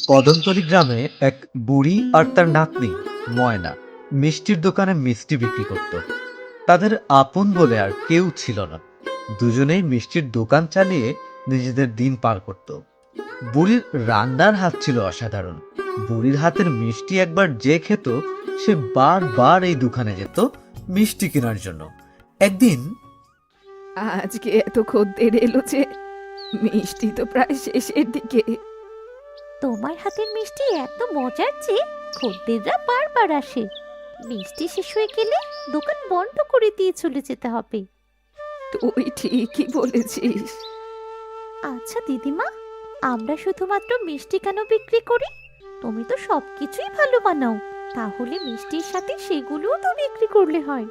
কদমতলী গ্রামে এক বুড়ি আর তার নাতনি ময়না মিষ্টির দোকানে মিষ্টি বিক্রি করত। তাদের আপন বলে আর কেউ ছিল না। দুজনেই মিষ্টির দোকান চালিয়ে নিজেদের দিন পার করত। বুড়ির রান্নার হাত ছিল অসাধারণ। বুড়ির হাতের মিষ্টি একবার যে খেত, সে বারবার এই দোকানে যেত মিষ্টি কেনার জন্য। একদিন, আজকে এত খদ্দের এলো যে, মিষ্টি তো প্রায় শেষের দিকে। তোমার হাতের মিষ্টি এত মজার যে খদ্দেররা বারবার আসে। মিষ্টি শেষ হয়ে গেলে দোকান বন্ধ করে দিয়ে চলে যেতে হবে। তুই ঠিকই বলেছিস। আচ্ছা দিদিমা, আমরা শুধুমাত্র মিষ্টি কেন বিক্রি করি? তুমি তো সবকিছুই ভালো বানাও, তাহলে মিষ্টির সাথে সেগুলোও তো বিক্রি করলে হয়।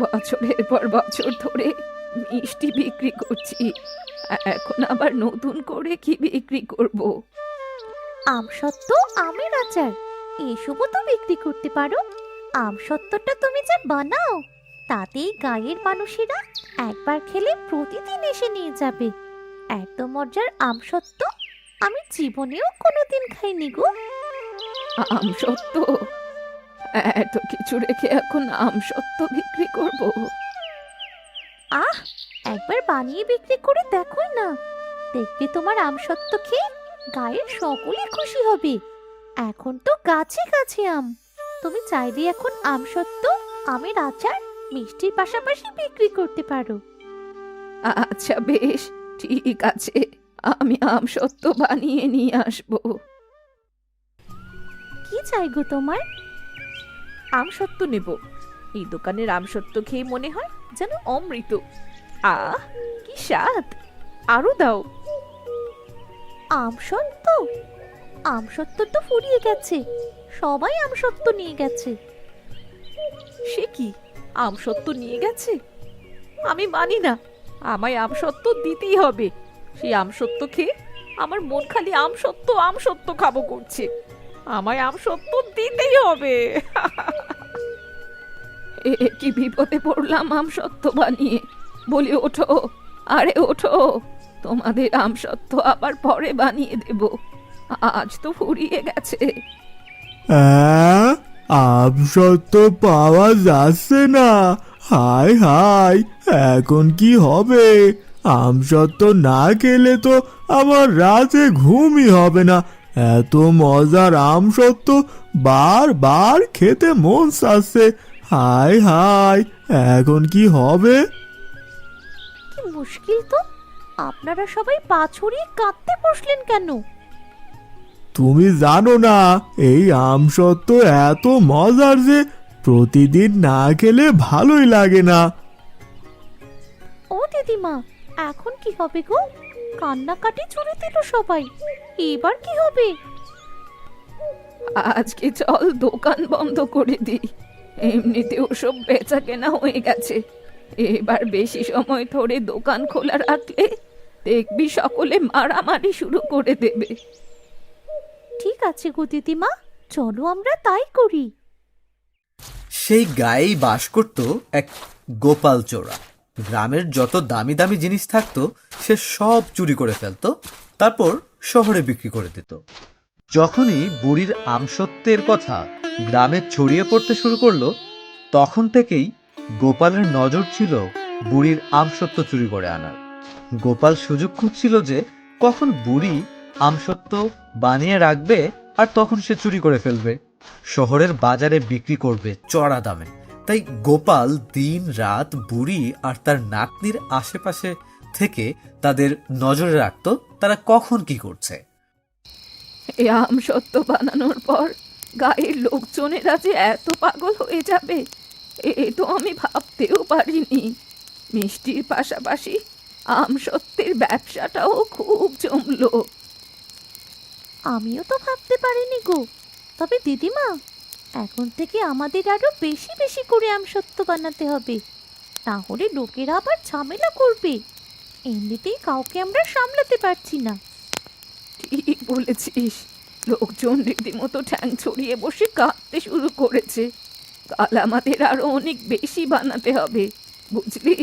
বছরের পর বছর ধরে মিষ্টি বিক্রি করছি, এখন আবার নতুন করে কি বিক্রি করব? আমসত্ত্ব, আমের আচার এসবও তো বিক্রি করতে পারো। আমসত্ত্বটা তুমি যা বানাও, তাতেই গায়ের মানুষেরা একবার খেলে প্রতিদিন এসে নিয়ে যাবে। এত মজার আমসত্ত্ব আমি জীবনেও কোনোদিন খাইনি গো। আমসত্ত্ব? এত কিছু রেখে এখন আমসত্ত্ব বিক্রি করব? আহ, একবার বানিয়ে বিক্রি করে দেখোই না, দেখবে তোমার আমসত্ত্ব খেয়ে গায়ের সকলে খুশি হবে। এখন তো গাছে গাছে আম, তুমি চাইলে এখন আমসত্ত্ব, আমের আচার, মিষ্টির পাশাপাশি বিক্রি করতে পারো। আচ্ছা বেশ, ঠিক আছে, আমি আমসত্ত্ব বানিয়ে নিয়ে আসবো। কি চাই গো তোমার? আমসত্ত্ব নেব। এই দোকানের আমসত্ত্ব খেয়ে মনে হয় যেন অমৃত। আহ, কি স্বাদ! আরো দাও। আমসত্ত্ব? আমসত্ত্ব তো ফুরিয়ে গেছে, সবাই আমসত্ত্ব নিয়ে গেছে। সে কি, আমসত্ত্ব নিয়ে গেছে? আমি মানি না, আমায় আমসত্ত্ব দিতেই হবে। সেই আমসত্ত্ব খেয়ে আমার মন খালি আমসত্ত্ব আমসত্ত্ব খাবো করছে। আমায় আমসত্ত্ব দিতেই হবে। কি বিপদে পড়লাম আমসত্ত্ব বানিয়ে। বলি ওঠো, আরে ওঠো, তোমাদের আমসত্ত্ব আবার পরে বানিয়ে দেব, আজ তো ফুরিয়ে গেছে। আমসত্ত্ব পাওয়া যাচ্ছে না। হায় হায়, এখন কি হবে? আমসত্ত্ব না খেলে তো আমার রাতে ঘুমই হবে না। এত মজার আমসত্ত্ব বারবার খেতে মন চাচ্ছে। হায় হায়, এখন কি হবে? কি মুশকিল তো, আপনারা সবাই পা ছড়িয়ে কাঁদতে বসলেন কেন? তুমি জানো না, এই আমসত্ত্ব এত মজার যে প্রতিদিন না খেলে ভালোই লাগে না। ও দিদিমা, এখন কি হবে গো? কান্নাকাটি ছুড়ে দিল সবাই, এবার কি হবে? আজকে চল দোকান বন্ধ করে দিই, এমনিতে ওসব বেচা কেনা হয়ে গেছে। এবার বেশি সময় ধরে দোকান খোলা রাখলে দেখবি সকলে মারামারি শুরু করে দেবে। ঠিক আছে গো দিদিমা, চলো আমরা তাই করি। সেই গায়েই বাস করত এক গোপাল চোরা। গ্রামের যত দামি দামি জিনিস থাকতো সে সব চুরি করে ফেলতো, তারপর শহরে বিক্রি করে দিত। যখনই বুড়ির আমসত্ত্বের কথা গ্রামে ছড়িয়ে পড়তে শুরু করলো, তখন থেকেই গোপালের নজর ছিল বুড়ির আমসত্ত্ব চুরি করে আনার। গোপাল সুযোগ খুঁজছিল যে কখন বুড়ি আমসত্ত্ব বানিয়ে রাখবে আর তখন সে চুরি করে ফেলবে, শহরের বাজারে বিক্রি করবে চড়া দামে। তাই গোপাল দিন রাত বুড়ি আর তার নাতনির আশেপাশে থেকে তাদের নজরে রাখতো তারা কখন কি করছে। এই আমসত্ত্ব বানানোর পর গায়ের লোকজনেরা যে এত পাগল হয়ে যাবে, এ তো আমি ভাবতেও পারিনি। মিষ্টির পাশাপাশি আমসত্ত্বের ব্যবসাটাও খুব জমলো। আমিও তো ভাবতে পারিনি গো। তবে দিদিমা, এখন থেকে আমাদের আরো বেশি বেশি করে আমসত্ত্ব বানাতে হবে, তাহলে লোকেরা আবার ঝামেলা করবে। এমনিতেই কাউকে আমরা সামলাতে পারছি না। ঠিক বলেছিস, লোকজন রীতিমতো ঠ্যাং ছড়িয়ে বসে কাঁদতে শুরু করেছে। কাল আমাদের আরো অনেক বেশি বানাতে হবে, বুঝলি,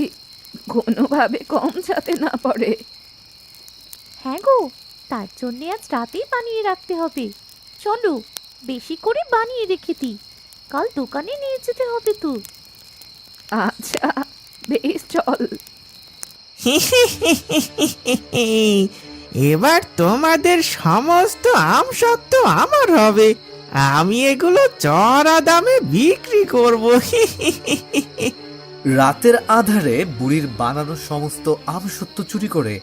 কোনোভাবে কম যাতে না পড়ে। হ্যাঁ গো, তার জন্যে আজ রাতেই বানিয়ে রাখতে হবে। চলো, বেশি করে বানিয়ে রেখে দিই, কাল দোকানে নিয়ে যেতে হবে তো। আচ্ছা, বেশ, চল। এবার তোমাদের সমস্ত আম সত্ত্ব আমার হবে। আমি এগুলো চড়া দামে বিক্রি করব। রাতের আধারে বুড়ির বানানো সমস্ত আমসত্ত্ব চুরি করে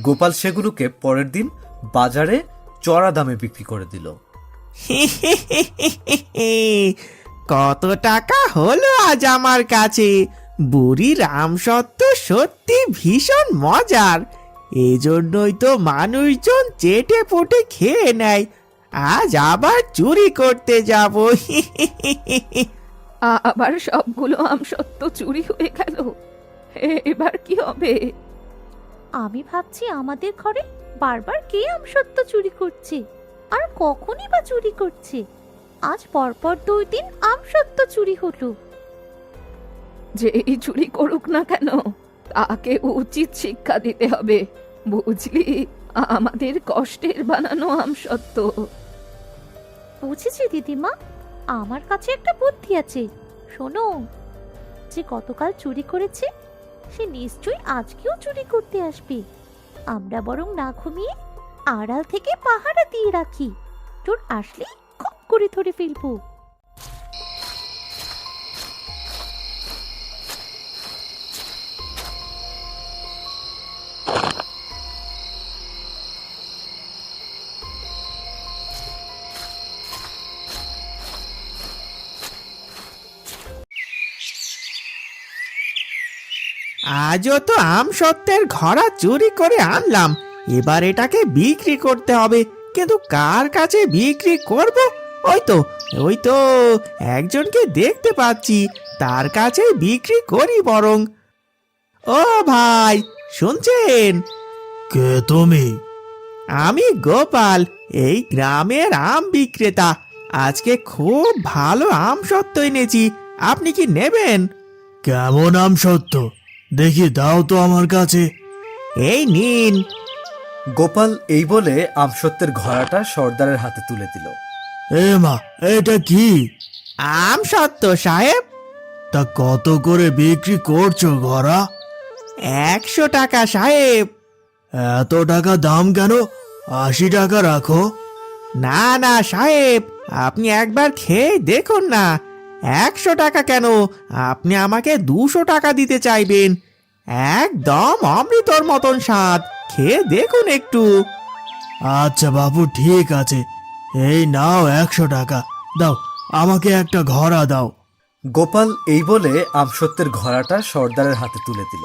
গোপাল সেগুলোকে পরের দিন বাজারে চড়া দামে বিক্রি করে দিল। কত টাকা হলো আজ আমার কাছে। বুড়ির আমসত্ত্ব সত্যি ভীষণ মজার। এজন্যই তো মানুষজন চেটে পুটে খেয়ে নেয়। আজ আবার চুরি করতে যাব। আবার সবগুলো আমসত্ত্ব চুরি হয়ে গেল। এবার কি হবে? আমি ভাবছি আমাদের ঘরে বারবার কে আমসত্ত্ব চুরি করছে, আর কখনই বা চুরি করছে। আজ পরপর 2 দিন আমসত্ত্ব চুরি হলো। যেই চুরি করুক না কেন, তাকে উচিত শিক্ষা দিতে হবে, বুঝলি? আমাদের কষ্টের বানানো আমসত্ত্ব। বুঝেছি দিদিমা, আমার কাছে একটা বুদ্ধি আছে। শোনো, যে গতকাল চুরি করেছে সে নিশ্চয়ই আজকেও চুরি করতে আসবে। আমরা বরং না ঘুমিয়ে আড়াল থেকে পাহারা দিয়ে রাখি, তোর আসলে খপ করে ধরে ফেলবো। আজও তো আমসত্ত্বের ঘোড়া চুরি করে আনলাম। এবার এটাকে বিক্রি করতে হবে, কিন্তু কার কাছে বিক্রি করব? ওই তো একজনকে দেখতে পাচ্ছি, তার কাছে বিক্রি করি বরং। ও ভাই, শুনছেন? কে তুমি? আমি গোপাল, এই গ্রামের আম বিক্রেতা। আজকে খুব ভালো আমসত্ত্ব এনেছি, আপনি কি নেবেন? কেমন আমসত্ত্ব দেখি দাও তো আমার কাছে। এই নিন। গোপাল এই বলে আমসত্ত্বের ঘোড়াটা সর্দারের হাতে তুলে দিল। এ মা, এটা কি? আমসত্ত্ব সাহেব। তা কত করে বিক্রি করছো ঘোড়া? 100 টাকা সাহেব। এত টাকা দাম কেন? 80 টাকা রাখো। না না সাহেব, আপনি একবার খেয়ে দেখুন না। 100 টাকা কেন, আপনি আমাকে 200 টাকা দিতে চাইবেন? একদম অমৃতর মতন স্বাদ, খেয়ে দেখুন একটু। আচ্ছা বাবু, ঠিক আছে, এই নাও 100 টাকা। দাও, আমাকে একটা ঘোড়া দাও। গোপাল এই বলে আমসত্ত্বের ঘোড়াটা সর্দারের হাতে তুলে দিল।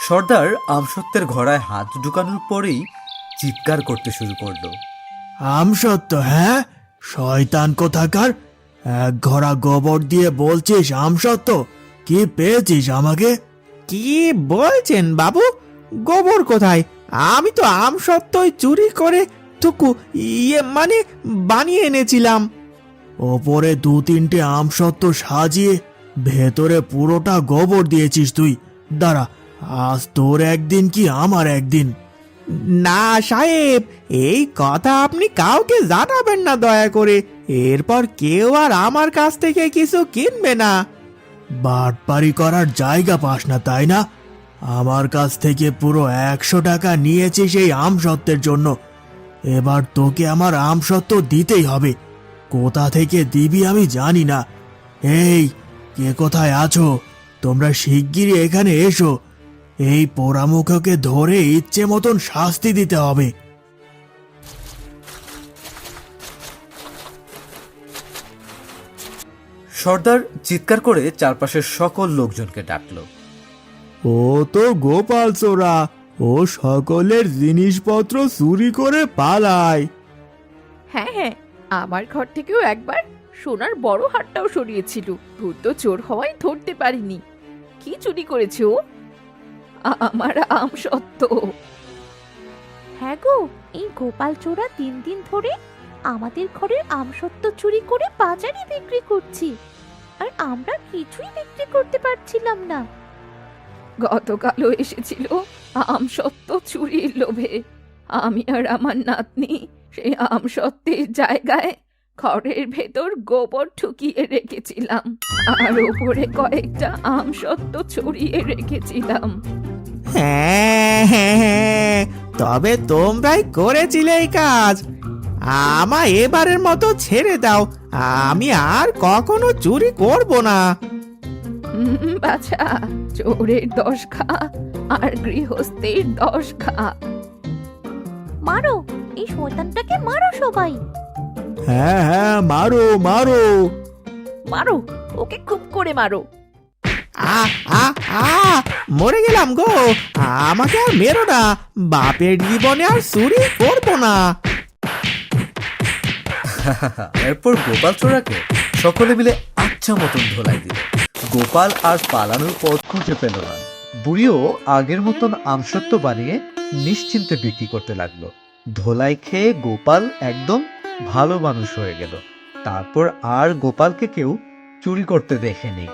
সর্দার আমসত্ত্বের ঘোড়ায় হাত ঢুকানোর পরেই চিৎকার করতে শুরু করলো। আমসত্ত্ব? হ্যাঁ, শয়তান কোথাকার! এক ঘোড়া গোবর দিয়ে বলছিস আমসত্ত্ব? কি পেয়েছিস আমাকে? কি বলছেন বাবু? গোবর কোথায়? আমি তো আমসত্ত্বই চুরি করে মানে বানিয়ে এনেছিলাম। ওপরে 2-3টে আমসত্ত্ব সাজিয়ে ভেতরে পুরোটা গোবর দিয়েছিস তুই। দাঁড়া, আজ তোর একদিন কি আমার একদিন। না সাহেব, এই কথা আপনি কাউকে জানাবেন না দয়া করে। এরপর কেউ আর আমার কাছ থেকে কিছু কিনবে না। বাটপারি করার জায়গা পাস না, তাই না? আমার কাছ থেকে পুরো 100 টাকা নিয়েছিস এই আমসত্ত্বের জন্য। এবার তোকে আমার আমসত্ত্ব দিতেই হবে। কোথা থেকে দিবি আমি জানি না। এই, কে কোথায় আছো? তোমরা শিগগিরই এখানে এসো। এই পোড়ামুখকে ধরে ইচ্ছে মতন শাস্তি দিতে হবে। সর্দার চিৎকার করে চারপাশের সকল লোকজনকে ডাকলো। ও তো গোপাল চোরা, ও সকলের জিনিসপত্র চুরি করে পালায়। হ্যাঁ হ্যাঁ, আমার ঘর থেকেও একবার সোনার বড় হারটাও সরিয়েছিল। ধূর্ত চোর হওয়ায় ধরতে পারিনি। কি চুরি করেছে ও? আমার আমসত্ত্ব। হ্যাঁ গো, এই গোপাল চোরা 3 দিন ধরে আমাদের ঘরের আমসত্ত্ব চুরি করে বাজারে বিক্রি করছি, আর আমরা কিছুই বিক্রি করতে পারছিলাম না। গতকালও এসেছিল আমসত্ত্ব চুরির লোভে। আমি আর আমার নাতনি সেই আমসত্ত্বের জায়গায় ঘরের ভেতর গোবর ঠুকিয়ে রেখেছিলাম, আর ওপরে কয়েকটা আমসত্ত্ব ছড়িয়ে রেখেছিলাম। হ্যাঁ হ্যাঁ হ্যাঁ, তবে তোমরাই করেছিলে এই কাজ। আমায় এবারের মতো ছেড়ে দাও, আমি আর কখনো চুরি করব না। বাছা, চোরের 10 খা আর গৃহস্থের 10 খা। মারো, এই শয়তানটাকে মারো সবাই। হ্যাঁ হ্যাঁ, মারো মারো। মারো, ওকে খুব করে মারো। আ আ আ মরে গেলাম গো, আমাকে আর মেরো না, বাপের জীবনে আর চুরি করব না। এরপর গোপাল চোরাকে সকলে মিলে আচ্ছা মতন ধোলাই দিল। গোপাল আর পালানোর পথ খুঁজে পেল না। বুড়িও আগের মতন আমসত্ত্ব বানিয়ে নিশ্চিন্তে বিক্রি করতে লাগলো। ধোলাই খেয়ে গোপাল একদম ভালো মানুষ হয়ে গেল। তারপর আর গোপালকে কেউ চুরি করতে দেখেনি।